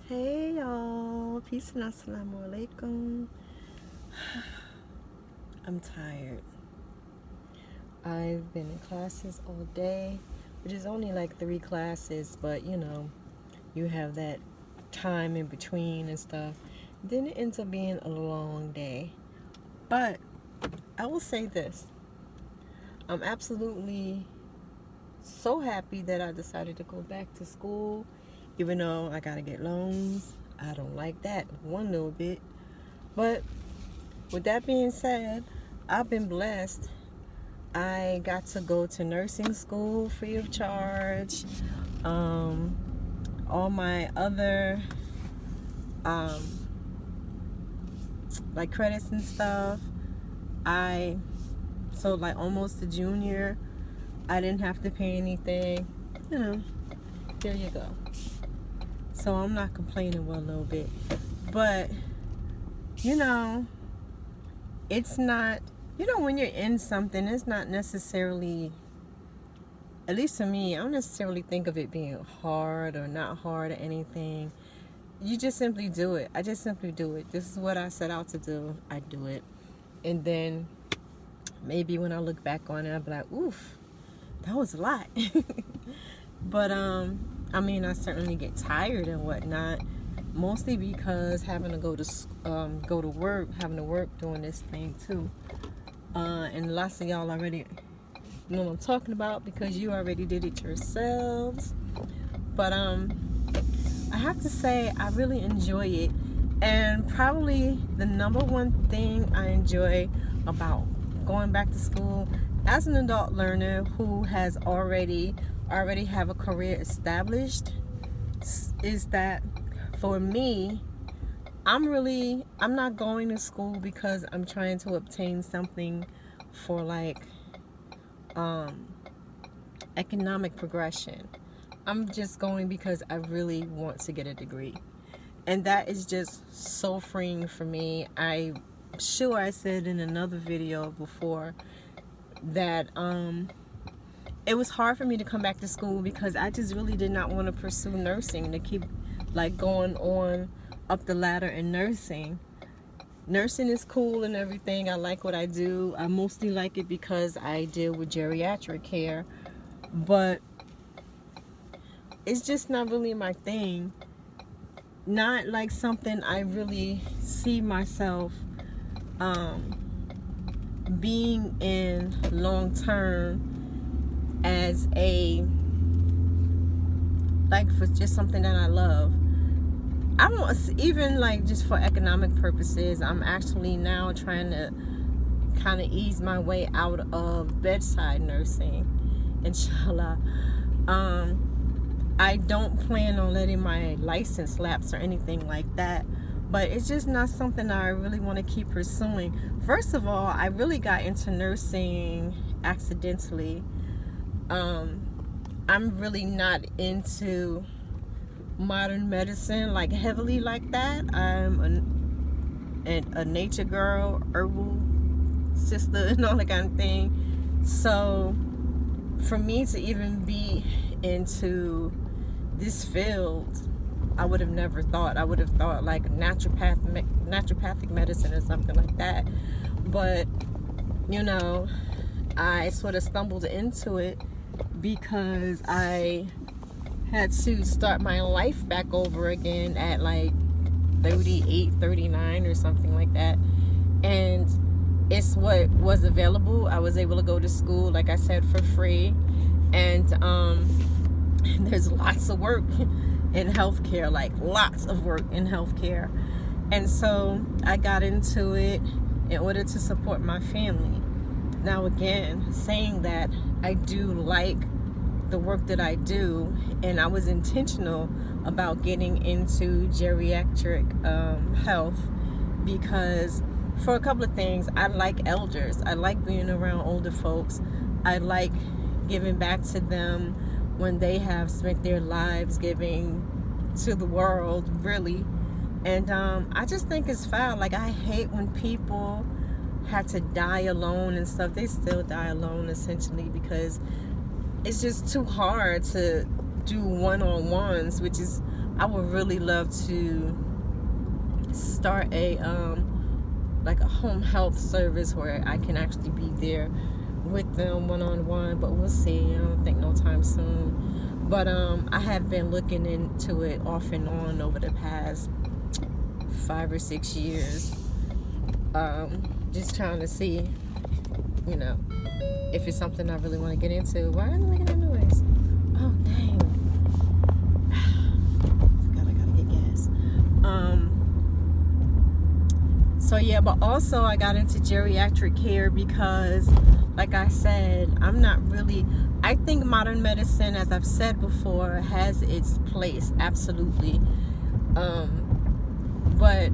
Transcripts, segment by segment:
Hey y'all, peace and assalamu alaikum. I'm tired. I've been in classes all day, which is only like 3 classes, but you have that time in between and stuff. Then it ends up being a long day. But I will say this. I'm absolutely so happy that I decided to go back to school, even though I gotta get loans. I don't like that one little bit. But with that being said, I've been blessed. I got to go to nursing school free of charge. All my other like credits and stuff, so like almost a junior, I didn't have to pay anything. There you go. So I'm not complaining one little bit. But it's not, when you're in something, it's not necessarily, at least to me, I don't necessarily think of it being hard or not hard or anything. You just simply do it. I just simply do it. This is what I set out to do. I do it. And then maybe when I look back on it, I'll be like, oof, that was a lot. But I certainly get tired and whatnot, mostly because having to go to work, having to work doing this thing too. And lots of y'all already know what I'm talking about because you already did it yourselves. But I have to say I really enjoy it, and probably the number one thing I enjoy about going back to school as an adult learner who has already have a career established is that for me, I'm not going to school because I'm trying to obtain something for like economic progression. I'm just going because I really want to get a degree. And that is just so freeing for me. I'm sure I said in another video before that it was hard for me to come back to school because I just really did not want to pursue nursing, to keep like going on up the ladder in nursing. Nursing is cool and everything. I like what I do. I mostly like it because I deal with geriatric care, but it's just not really my thing. Not like something I really see myself being in long term as for just something that I love. I don't even like just for economic purposes. I'm actually now trying to kind of ease my way out of bedside nursing, inshallah. I don't plan on letting my license lapse or anything like that, but it's just not something that I really want to keep pursuing. First of all, I really got into nursing accidentally. I'm really not into modern medicine like heavily like that. I'm a nature girl, herbal sister, and all that kind of thing. So for me to even be into this field, I would have never thought. I would have thought like naturopathic medicine or something like that. But I sort of stumbled into it because I had to start my life back over again at like 38, 39 or something like that. And it's what was available. I was able to go to school, like I said, for free. And there's lots of work in healthcare, like lots of work in healthcare. And so I got into it in order to support my family. Now again, saying that, I do like the work that I do, and I was intentional about getting into geriatric health because for a couple of things. I like elders. I like being around older folks. I like giving back to them when they have spent their lives giving to the world, really. And I just think it's foul. Like, I hate when people had to die alone and stuff. They still die alone, essentially, because it's just too hard to do one-on-ones, which is, I would really love to start a like a home health service where I can actually be there with them one-on-one, but we'll see. I don't think no time soon. But I have been looking into it off and on over the past 5 or 6 years, just trying to see, you know, if it's something I really want to get into. Why are they making that noise? Oh dang. I gotta get gas. So yeah, but also I got into geriatric care because, like I said, I think modern medicine, as I've said before, has its place, absolutely. But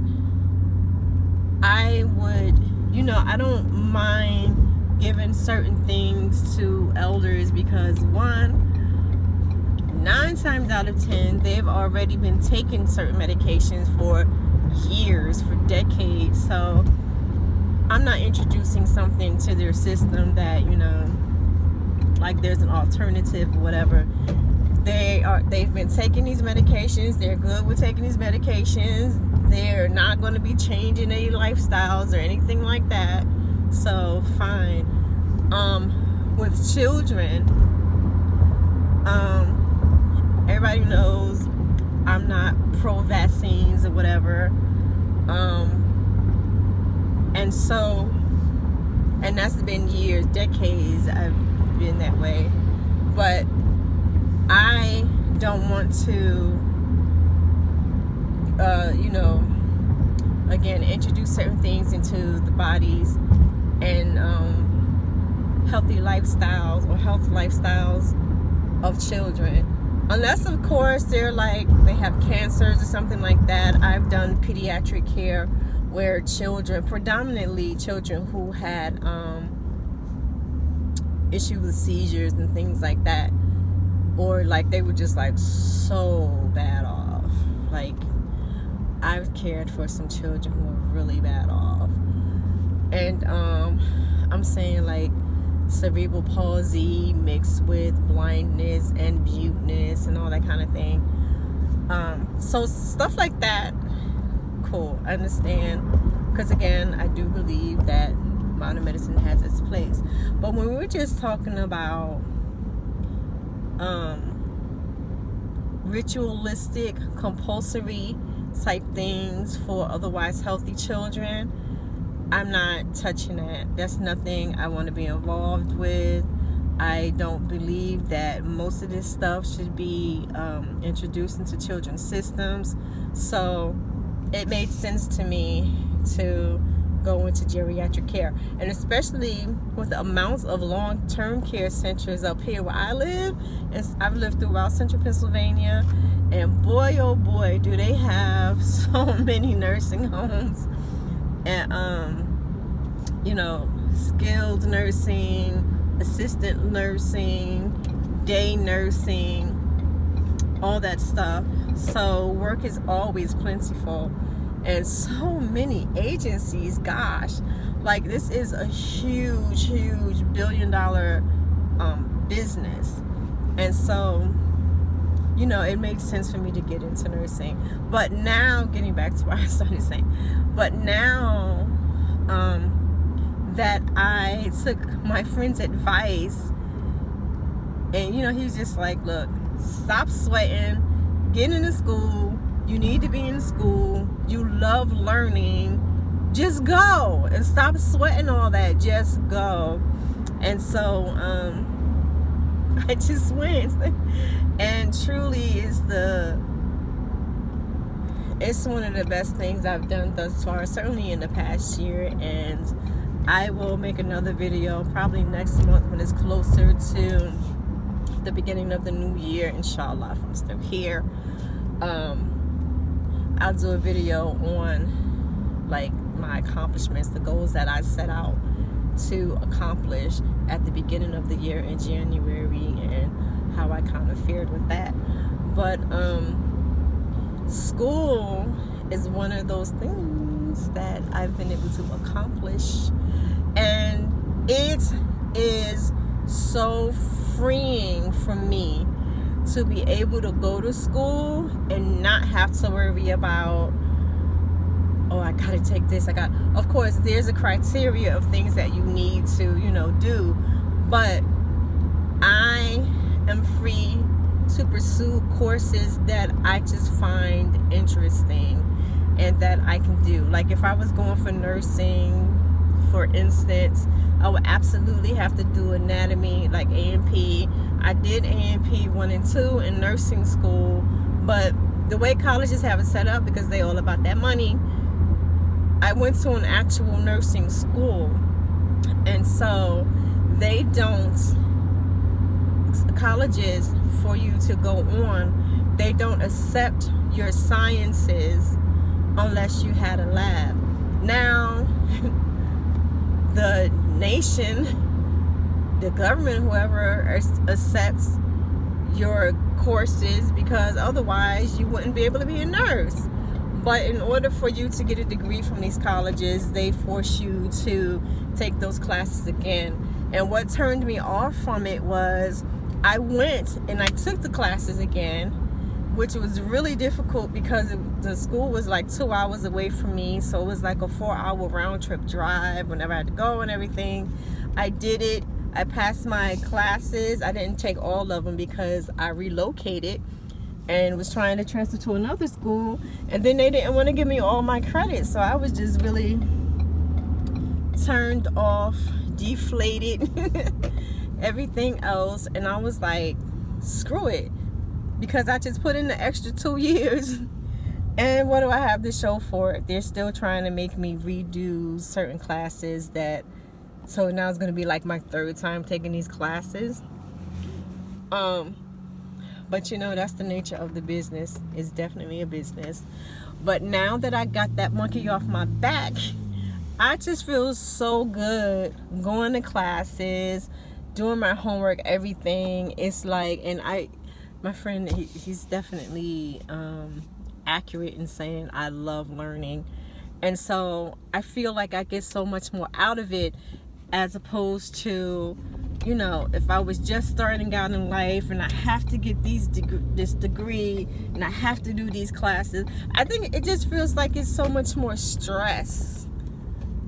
I would, I don't mind giving certain things to elders because, 9 times out of 10, they've already been taking certain medications for years, for decades. So I'm not introducing something to their system that, like there's an alternative or whatever. They've been taking these medications. They're good with taking these medications. They're not going to be changing any lifestyles or anything like that. So fine. With children, everybody knows I'm not pro vaccines or whatever. And that's been years, decades I've been that way. But I don't want to, again, introduce certain things into the bodies and healthy lifestyles or health lifestyles of children. Unless, of course, they have cancers or something like that. I've done pediatric care where predominantly children who had issues with seizures and things like that, or they were just so bad off. I've cared for some children who were really bad off, and I'm saying cerebral palsy mixed with blindness and muteness and all that kind of thing. So stuff like that, cool, I understand, because again, I do believe that modern medicine has its place. But when we're just talking about ritualistic, compulsory type things for otherwise healthy children, I'm not touching that. That's nothing I want to be involved with. I don't believe that most of this stuff should be introduced into children's systems. So it made sense to me to go into geriatric care. And especially with the amounts of long-term care centers up here where I live. And I've lived throughout central Pennsylvania. And boy, oh boy, do they have so many nursing homes. And skilled nursing, assistant nursing, day nursing, all that stuff. So work is always plentiful, and so many agencies. Gosh, this is a huge billion-dollar business, and so it makes sense for me to get into nursing. But now, getting back to what I started saying, but now that I took my friend's advice, and he was just look, stop sweating, get into school, you need to be in school, you love learning, just go and stop sweating all that, just go. And so I just went, and truly it's one of the best things I've done thus far, certainly in the past year. And I will make another video probably next month when it's closer to the beginning of the new year, inshallah, if I'm still here. I'll do a video on my accomplishments, the goals that I set out to accomplish at the beginning of the year in January, and how I kind of fared with that. But school is one of those things that I've been able to accomplish, and it is so freeing for me to be able to go to school and not have to worry about, oh, I gotta take this. Of course, there's a criteria of things that you need to, do, but I am free to pursue courses that I just find interesting and that I can do. Like if I was going for nursing, for instance, I would absolutely have to do anatomy, like A&P. I did A&P 1 and 2 in nursing school, but the way colleges have it set up, because they're all about that money, I went to an actual nursing school, and so they don't, colleges, for you to go on, they don't accept your sciences unless you had a lab. Now, the nation, the government, whoever accepts your courses, because otherwise you wouldn't be able to be a nurse. But in order for you to get a degree from these colleges, they force you to take those classes again. And what turned me off from it was I went and I took the classes again, which was really difficult because the school was like 2 hours away from me. So it was like a 4-hour round trip drive whenever I had to go and everything. I did it. I passed my classes. I didn't take all of them because I relocated and was trying to transfer to another school, and then they didn't want to give me all my credits, so I was just really turned off, deflated, everything else, and I was like, screw it, because I just put in the extra 2 years, and what do I have to show for it? They're still trying to make me redo certain classes so now it's going to be like my 3rd time taking these classes. But that's the nature of the business. It's definitely a business. But now that I got that monkey off my back, I just feel so good going to classes, doing my homework, everything. It's like, and my friend, he's definitely accurate in saying I love learning. And so I feel like I get so much more out of it, as opposed to, if I was just starting out in life and I have to get this degree and I have to do these classes. I think it just feels like it's so much more stress,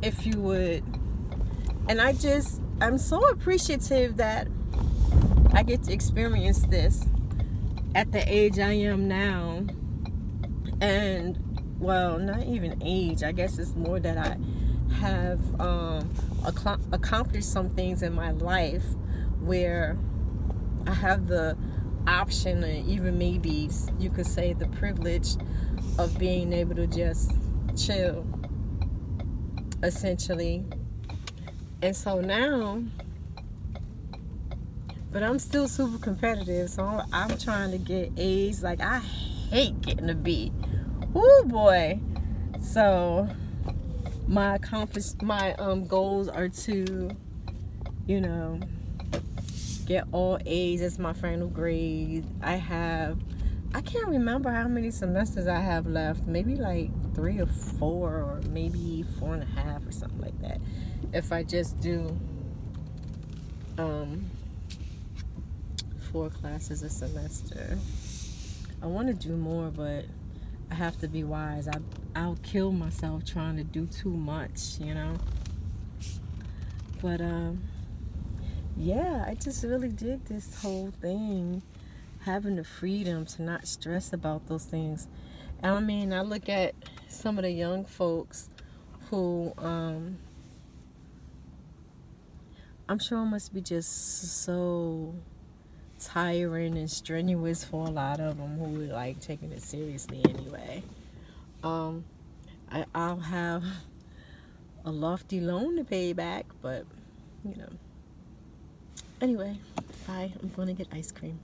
if you would. And I'm so appreciative that I get to experience this at the age I am now. And, well, not even age. I guess it's more that I have accomplished some things in my life where I have the option, and even maybe you could say the privilege, of being able to just chill, essentially. And so now, but I'm still super competitive, so I'm trying to get A's. Like, I hate getting a B. Woo, boy. So my goals are to, get all A's as my final grade. I can't remember how many semesters I have left. Maybe like 3 or 4, or maybe 4.5 or something like that. If I just do 4 classes a semester. I want to do more, but I have to be wise. I'll kill myself trying to do too much, But yeah, I just really dig this whole thing, having the freedom to not stress about those things. And I mean, I look at some of the young folks who I'm sure must be just so tiring and strenuous for a lot of them who are like taking it seriously anyway. I'll have a lofty loan to pay back, but Anyway, bye. I'm going to get ice cream.